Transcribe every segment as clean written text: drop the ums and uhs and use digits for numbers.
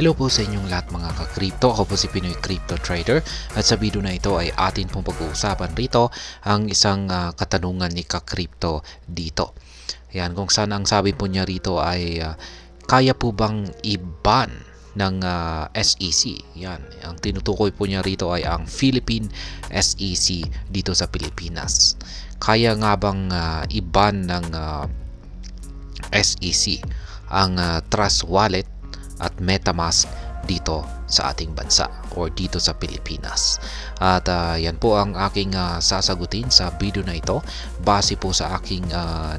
Hello po sa inyong lahat mga ka-crypto. Ako po si Pinoy Crypto Trader at sa video na ito ay atin pong pag-uusapan rito ang isang katanungan ni ka-crypto dito. Yan, kung saan ang sabi po niya rito ay kaya po bang i-ban ng SEC? Yan, ang tinutukoy po niya rito ay ang Philippine SEC dito sa Pilipinas. Kaya nga bang i-ban ng SEC ang Trust Wallet at MetaMask dito sa ating bansa or dito sa Pilipinas? At yan po ang aking sasagutin sa video na ito base po sa aking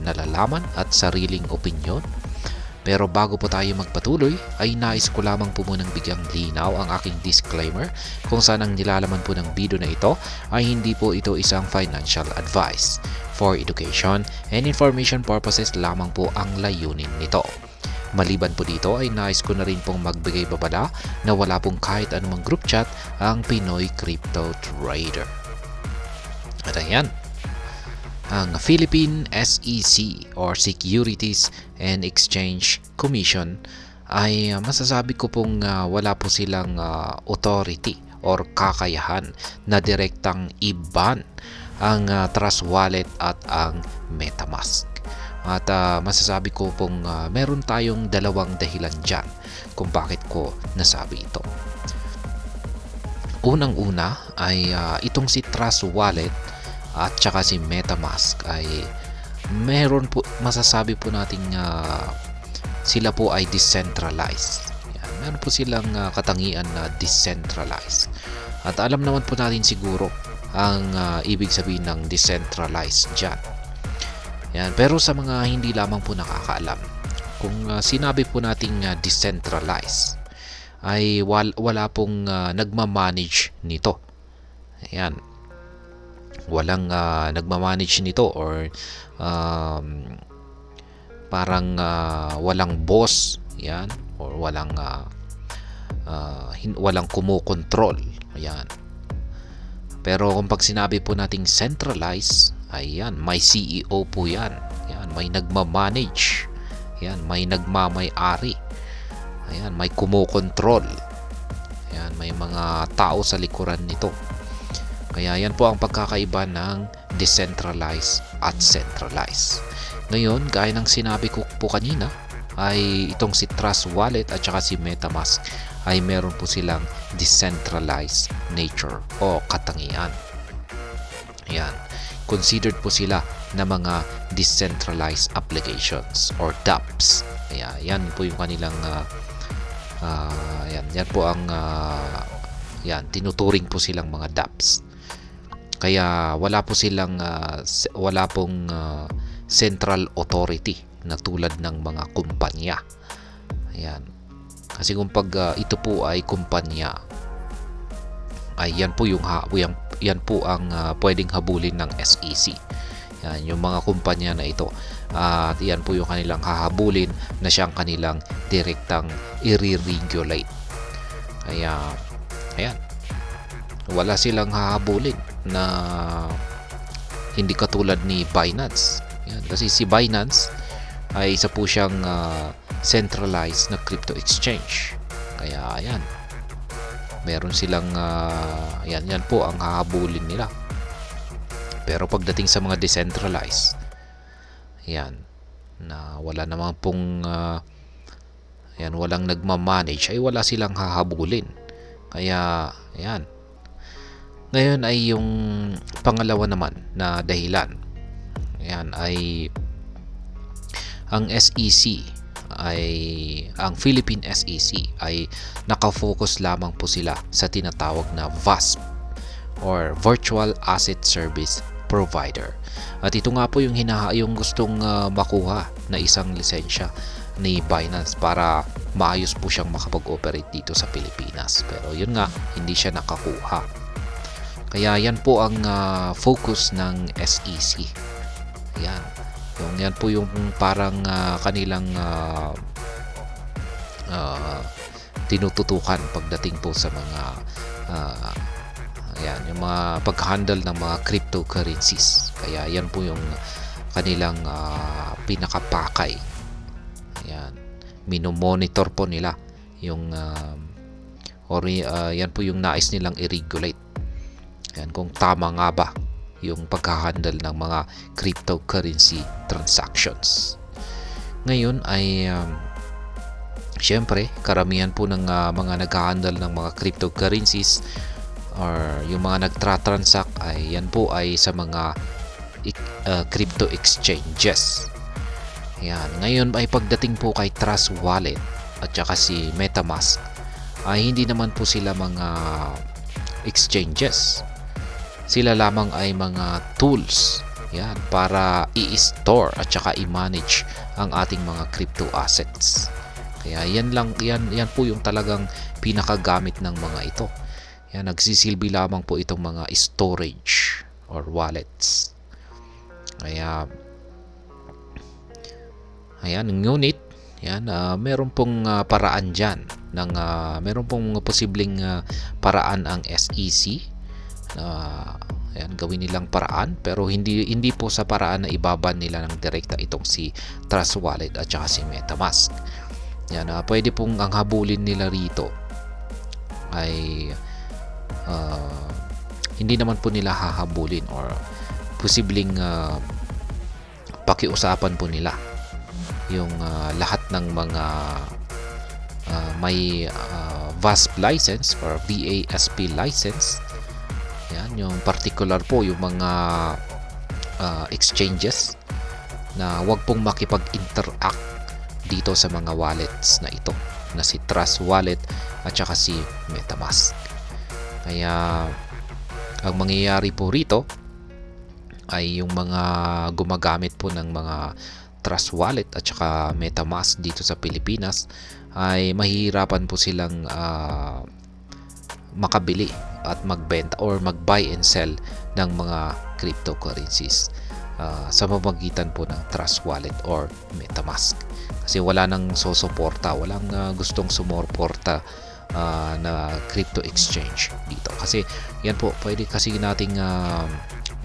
nalalaman at sariling opinyon. Pero bago po tayo magpatuloy ay nais ko lamang po munang bigyang linaw ang aking disclaimer kung saan ang nilalaman po ng video na ito ay hindi po ito isang financial advice. For education and information purposes lamang po ang layunin nito. Maliban po dito ay nais ko na rin pong magbigay babala na wala pong kahit anumang group chat ang Pinoy Crypto Trader. At ayan, ang Philippine SEC or Securities and Exchange Commission ay masasabi ko pong wala po silang authority or kakayahan na direktang i-ban ang Trust Wallet at ang MetaMask. At masasabi ko pong meron tayong dalawang dahilan dyan kung bakit ko nasabi ito. Unang-una ay itong si Trust Wallet at saka si MetaMask ay meron po, masasabi po nating sila po ay decentralized. Yan, meron po silang katangian na decentralized. At alam naman po natin siguro ang ibig sabihin ng decentralized dyan. Yan, pero sa mga hindi lamang po nakakaalam, kung sinabi po nating decentralized ay wala pong nagmamanage nito. Ayan, walang nagmamanage nito or parang walang boss, yan, or walang kumukontrol. Ayan. Pero kung pag sinabi po nating centralized, ayan, may CEO po yan. Ayan, may nagmamanage. Ayan, may nagmamay-ari. Ayan, may kumukontrol. Ayan, may mga tao sa likuran nito. Kaya yan po ang pagkakaiba ng decentralized at centralized. Ngayon, gaya ng sinabi ko po kanina, ay itong si Trust Wallet at saka si MetaMask ay meron po silang decentralized nature o katangian. Ayan. Considered po sila na mga decentralized applications or dApps. Kaya yan po yung kanilang yan po ang yan, tinuturing po silang mga dApps. Kaya wala pong central authority na tulad ng mga kumpanya. Ayan. Kasi kung pag ito po ay kumpanya, ay yan po ang pwedeng habulin ng SEC. Yan, yung mga kumpanya na ito. At yan po yung kanilang hahabulin na siyang kanilang direktang i-regulate. Kaya, ayan. Wala silang hahabulin na hindi katulad ni Binance. Yan, kasi si Binance ay isa po siyang centralized na crypto exchange. Kaya, ayan. Meron silang yan po ang hahabulin nila. Pero pagdating sa mga decentralized, yan, na wala namang pong yan, walang nagmamanage, ay wala silang hahabulin. Kaya yan. Ngayon ay yung pangalawa naman na dahilan, yan, ay ang SEC ang Philippine SEC ay nakafocus lamang po sila sa tinatawag na VASP or Virtual Asset Service Provider. At ito nga po yung gustong makuha na isang lisensya ni Binance para maayos po siyang makapag-operate dito sa Pilipinas. Pero yun nga, hindi siya nakakuha. Kaya yan po ang focus ng SEC. Yan. Yan po yung parang kanilang tinututukan pagdating po sa mga ayan, yung mga pag-handle ng mga cryptocurrencies. Kaya yan po yung kanilang pinakapakay. Ayan, minomonitor po nila yung yan po yung nais nilang i-regulate. Yan, kung tama nga ba yung paghahandle ng mga cryptocurrency transactions. Ngayon ay syempre, karamihan po ng mga nag-handle ng mga cryptocurrencies or yung mga nagtra-transact ay yan po ay sa mga crypto exchanges. Yan. Ngayon ay pagdating po kay Trust Wallet at saka si MetaMask ay hindi naman po sila mga exchanges. Sila lamang ay mga tools, yan, para i-store at saka i-manage ang ating mga crypto assets. Kaya yan po yung talagang pinakagamit ng mga ito. Yan, nagsisilbi lamang po itong mga storage or wallets. Kaya ayan, ngunit yan, meron pong paraan diyan ng meron pong posibleng paraan ang SEC. Ayan, gawin nilang paraan, pero hindi po sa paraan na ibaban nila ng direkta itong si Trust Wallet at saka si MetaMask. Yan, pwede pong ang habulin nila rito ay hindi naman po nila hahabulin or posibleng pakiusapan po nila yung lahat ng mga may VASP license or VASP license. Yan, yung particular po yung mga exchanges na wag pong makipag-interact dito sa mga wallets na ito, na si Trust Wallet at saka si MetaMask. Kaya ang mangyayari po rito ay yung mga gumagamit po ng mga Trust Wallet at saka MetaMask dito sa Pilipinas ay mahihirapan po silang makabili at magbenta or mag-buy and sell ng mga cryptocurrencies sa pamamagitan po ng Trust Wallet or MetaMask. Kasi wala nang susuporta, walang gustong sumuporta na crypto exchange dito. Kasi yan po, pwede kasi nating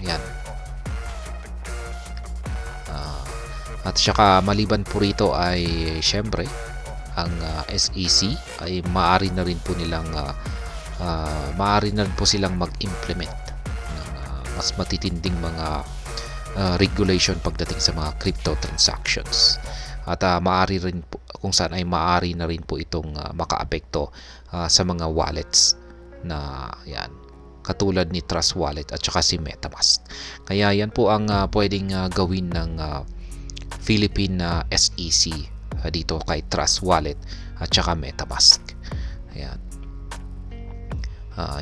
yan. At saka maliban po rito ay syempre ang SEC ay maaari na rin po silang mag-implement ng mas matitinding mga regulation pagdating sa mga crypto transactions. At maaari rin po, kung saan ay maaari na rin po itong makaapekto sa mga wallets na yan, katulad ni Trust Wallet at saka si MetaMask. Kaya yan po ang pwedeng gawin ng Philippine SEC dito kay Trust Wallet at saka MetaMask. Ayan.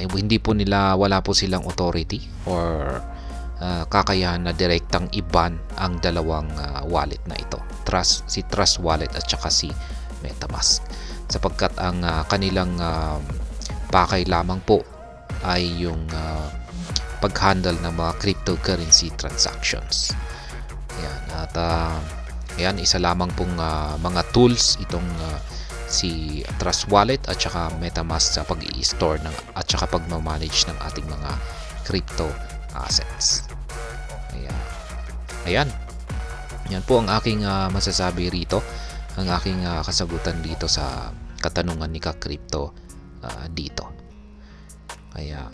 Hindi po wala po silang authority or kakayahan na direktang i-ban ang dalawang wallet na ito, si Trust Wallet at saka si MetaMask, sapagkat ang kanilang pakay lamang po ay yung pag-handle ng mga cryptocurrency transactions. Ayan, at ayan, isa lamang pong mga tools itong si Trust Wallet at saka MetaMask sa pag-i-store at saka pag-manage ng ating mga crypto assets. Ayan. Yan po ang aking masasabi rito, ang aking kasagutan dito sa katanungan ni Ka-Crypto dito. Kaya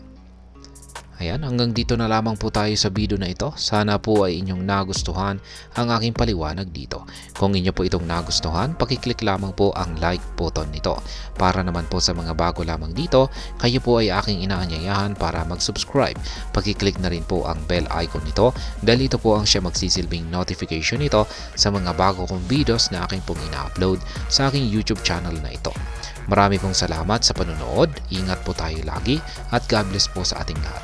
ayan, hanggang dito na lamang po tayo sa video na ito. Sana po ay inyong nagustuhan ang aking paliwanag dito. Kung inyo po itong nagustuhan, pakiclick lamang po ang like button nito. Para naman po sa mga bago lamang dito, kayo po ay aking inaanyayahan para mag-subscribe. Pakiclick na rin po ang bell icon nito dahil ito po ang siya magsisilbing notification nito sa mga bago kong videos na aking pong ina-upload sa aking YouTube channel na ito. Marami pong salamat sa panonood. Ingat po tayo lagi at God bless po sa ating lahat.